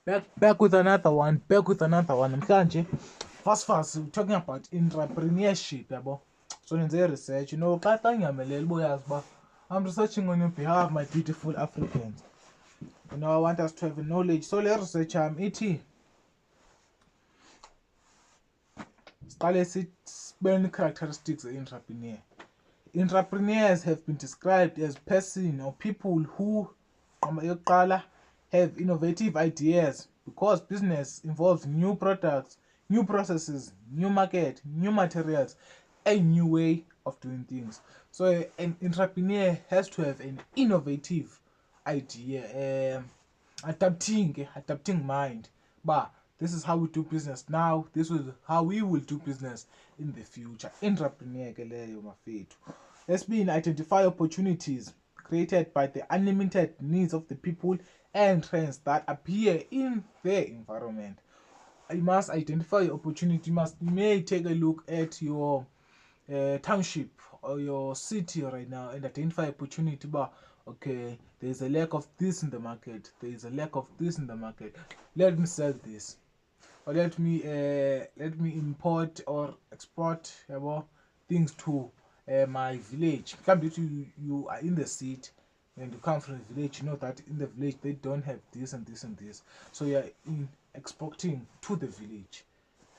Back with another one. Manje, fast we're talking about entrepreneurship, yabo. So nenze research, xa ngiyamelela uyazi uba I'm researching on your behalf, my beautiful Africans. I want us to have a knowledge. So le research ithi siqale sibene characteristics entrepreneur. Entrepreneurs have been described as person or people who have innovative ideas because business involves new products, new processes, new market, new materials, a new way of doing things. So an entrepreneur has to have an innovative idea, adapting mind. But this is how we do business now. This is how we will do business in the future. Entrepreneur ke leyo mafethu. Let's be identify opportunities created by the unlimited needs of the people and trends that appear in their environment. You must identify opportunity. You may take a look at your township or your city right now and identify opportunity. But okay, there is a lack of this in the market. There is a lack of this in the market. Let me sell this, or let me import or export things to my village. Come you are in the city and you come from the village, you know that in the village they don't have this and this and this, so you're exporting to the village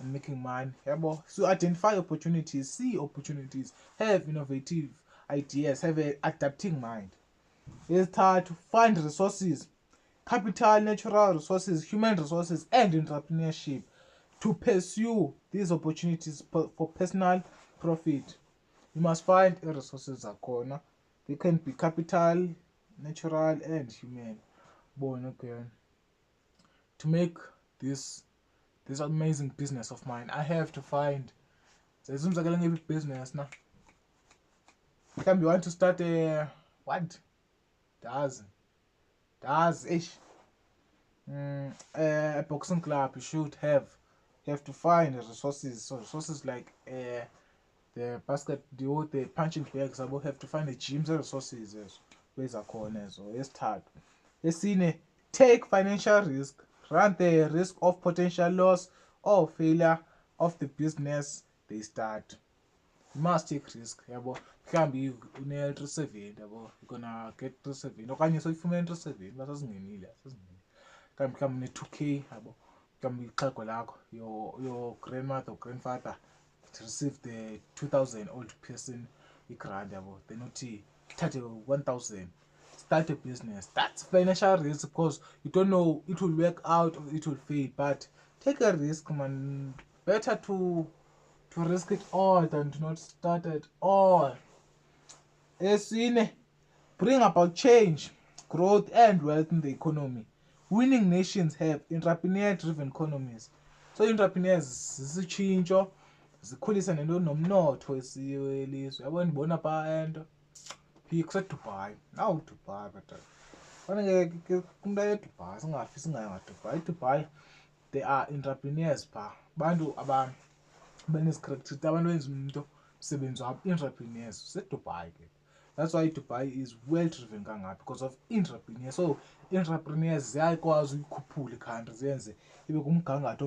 and making money. So identify opportunities, see opportunities, have innovative ideas, have an adapting mind. It's hard to find resources, capital, natural resources, human resources, and entrepreneurship to pursue these opportunities for personal profit. You must find resources corner. They can be capital, natural, and human. Okay. To make this amazing business of mine, I have to find. There's some business now. Can you want to start a what? Does ish. A boxing club, you should have to find resources. So resources like the basket, the punching bags. I will have to find the gyms and resources. Where's a corner? So let's start. Esine, take financial risk, run the risk of potential loss or failure of the business they start. You must take risk, yabo. Mhlambi une-370, yabo, you're gonna get 370 okanye soyifumene 370 basasingenile mhlawumbi une-2k, yabo. Mhlawumbi ixhego lakho, your grandmother or grandfather receive the 2,000 old person grant, yabo. Then uthi thathe 1,000, start a business. That's financial risk because you don't know it will work out or it will fail, but take a risk, man. Better to risk it all than to not start at all. Esine, bring about change, growth, and wealth in the economy. Winning nations have entrepreneur-driven economies. So entrepreneurs zisitshintsho, zikhulisa nento nomnotho welizwe. Yabo ndibona phaa nto phi kuseDubai. Nawu Dubai but faneke kumntu aye eDubai singafi singaya Dubai. eDubai there are entrepreneurs phaa, abantu benezi-characteristics, abantu benza umsebenzi wabo, entrepreneurs seDubai ke. That's why Dubai is well driven kangaka, because of entrepreneurs. So entrepreneurs ziyakwazi uyikhuphula ikhantri ziyenze ibe kumgangatho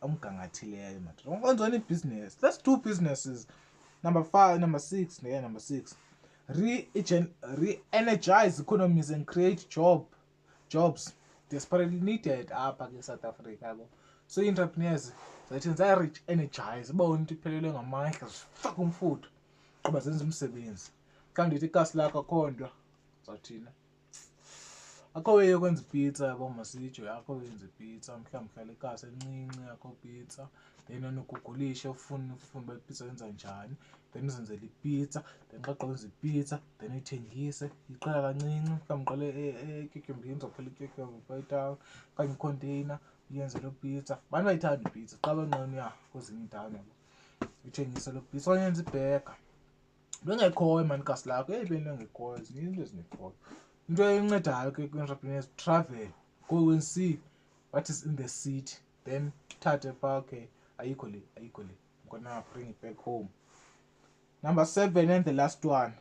omgangathileyo. Ukwenza business. Let's do businesses. Number 6. Re-energize economies and create jobs desperately needed apha ke South Africa. So entrepreneurs zathi energize ubone into iphelelwe ngamandla, zifake umfutho qoba zenza umsebenzi. Xa ndithi ikasi lakho akho nto zawuthina, akho way yokwenza ipizza, yabo masitsho, akho wenza ipizza. Mhlawumbi uhlala ikasi encinci, akho pizza, then ugugulishe ufune uba ipizza yenza njani, then uzenzele ipizza, then xa ugqiba ukwenza ipizza then uyithengise, iqala kancinci. Mhlawumbi uqale etyotyombeni, uzophela ityotyombeni phaa etawuni okanye ikhonteyina uyenze loo pizza. Abantu bayithanda ipizza xa benqena uya kwezinye iindawo, yabo, uyithengise loo pizza. Okanye yenza ibhega, into engekhoyo mani ikasi lakho, into engekhoyo, zininzi into ezingekhoyo. Into encedayo ke kwi-entrepreneurs, travel, go and see what is in the city, then thathe phaa, okay, ayikho le, I'm gonna bring it back home. Number 7 and the last one,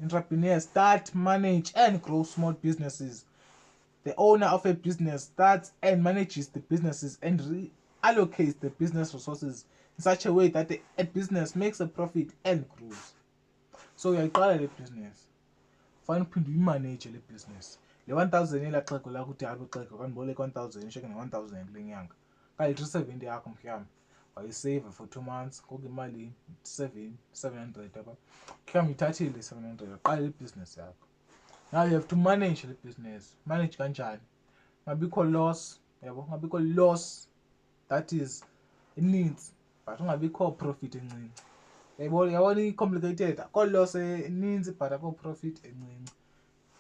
entrepreneurs start, manage and grow small businesses. The owner of a business starts and manages the businesses and reallocates the business resources in such a way that a business makes a profit and grows. So uyayiqala le business, fanele uphinde uyimanage le business. Le 1000 elaa xeko lakho uthi hayi xeko kandiboleka 1000 ishiyeke ne-1000 kule nyanga, okanye 370 yakho mhlawumbi wayisave for 2 months, ngoku imali 700 apha, mhlawumbi ithathile 700, qala le business yakho. Now you have to manage the business. Manage kanjani? Ngabikho loss, yabo, ngabikho loss that is eninzi, but ungabikho profit encinci. Yabona i-complicated, akho loss eninzi but akho profit encinci.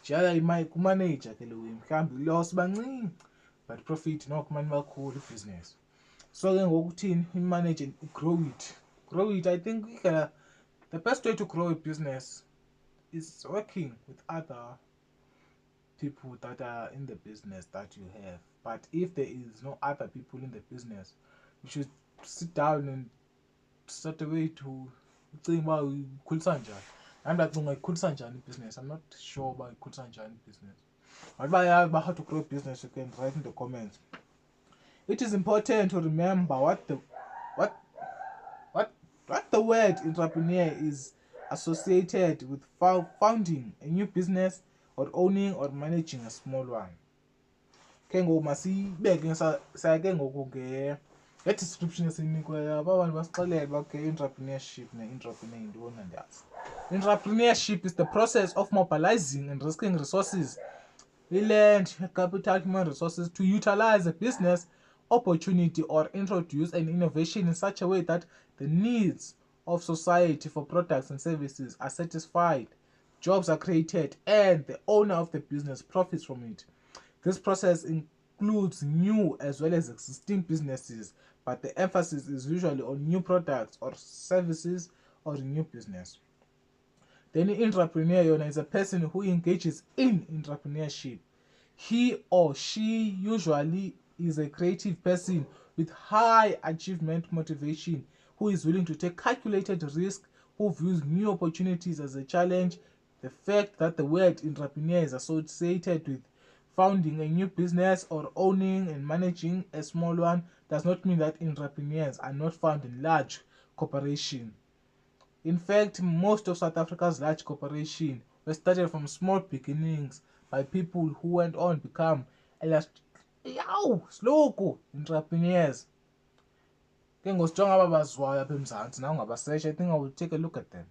Njalo kumanager ke lo mhlawumbi loss bancinci but profit noko mani bakhulu i-business. So ke ngoku uthini i-manage and grow it. I think the best way to grow a business is working with other people that are in the business that you have. But if there is no other people in the business, you should sit down and start a way to think about ikhulisa njani. I'm like ikhulisa njani business. I'm not sure about ikhulisa njani business. But about how to grow business, you can write in the comments. It is important to remember what the word entrepreneur is associated with founding a new business or owning or managing a small one. Ke ngoku masibeke sayake ngoku nge-description esinikweyo abantu basixelele uba ke entrepreneurship ne-entrepreneur yintoni andazi. Entrepreneurship is the process of mobilizing and risking resources, land, capital, human resources to utilize a business opportunity or introduce an innovation in such a way that the needs of society for products and services are satisfied, jobs are created, and the owner of the business profits from it. This process includes new as well as existing businesses, but the emphasis is usually on new products or services or new business. Then the entrepreneur is a person who engages in entrepreneurship. He or she usually is a creative person with high achievement motivation, who is willing to take calculated risk, who views new opportunities as a challenge. The fact that the word entrepreneur is associated with founding a new business or owning and managing a small one does not mean that entrepreneurs are not found in large corporations. In fact, most of South Africa's large corporations were started from small beginnings by people who went on to become entrepreneurs. Ke ngosijonga aba baziwayo apha eMzantsi nawe ungabasearch, I think I will take a look at them.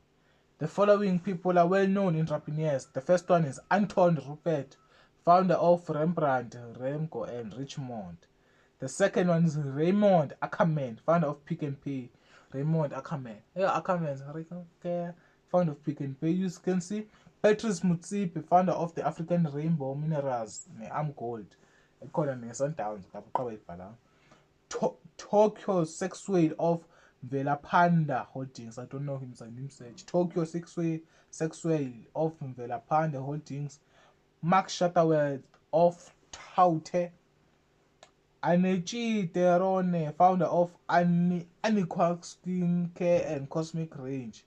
The following people are well-known entrepreneurs. The first one is Anton Rupert, founder of Rembrandt, Remco and Richemont. The second one is Raymond Ackerman, founder of Pick n Pay. Raymond Ackerman. Yeah, Ackerman, founder of Pick n Pay. You can see Patrice Motsepe, founder of the African Rainbow Minerals, Am Gold. Sundowns, Tokyo Sexway of Velapanda Holdings. I don't know him, so I didn't search. Tokyo Sexway of Velapanda Holdings. Mark Shuttleworth of Taute. Anechi Terone, founder of Aniqua Skin Care and Cosmic Range.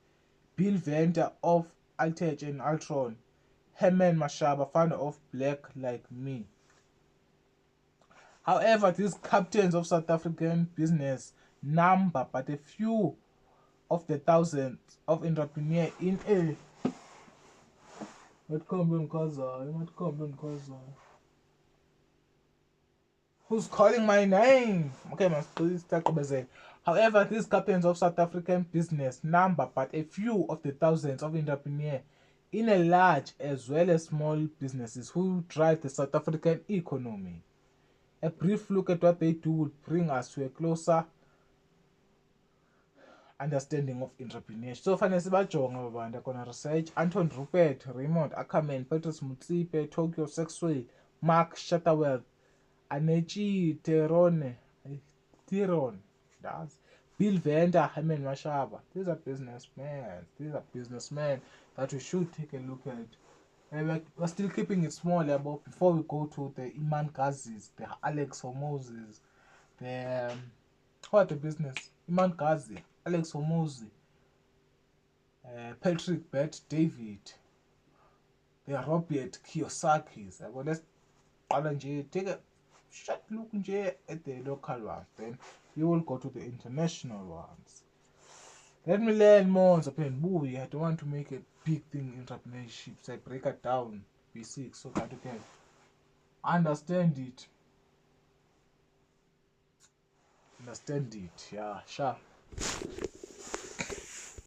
Bill Venter of Altech and Altron. Herman Mashaba, founder of Black Like Me. However, these captains of South African business number but a few of the thousands of entrepreneurs in a who's calling my name? Okay, man, please talk about it. However, these captains of South African business number but a few of the thousands of entrepreneurs in a large as well as small businesses who drive the South African economy. A brief look at what they do will bring us to a closer understanding of entrepreneurship. So fanele sibajonge aba bantu akona research. Anton Rupert, Raymond Ackerman, Patrice Motsepe, Tokyo Sexway, Mark Shuttleworth, Anechi Terone, Bill Venter, Herman Mashaba. These are businessmen. That we should take a look at. And we're still keeping it small, but before we go to the Iman Gazis, the Alex Hormozis, the what the business? Iman Gazi, Alex Hormozi, Patrick Bet David, the Robert Kiyosaki's. qala nje, take a short look nje at the local ones, then you will go to the international ones. Let me learn more on entrepreneurship. I don't want to make a big thing in entrepreneurship, so I break it down basic so that you can understand it. Yeah, sure.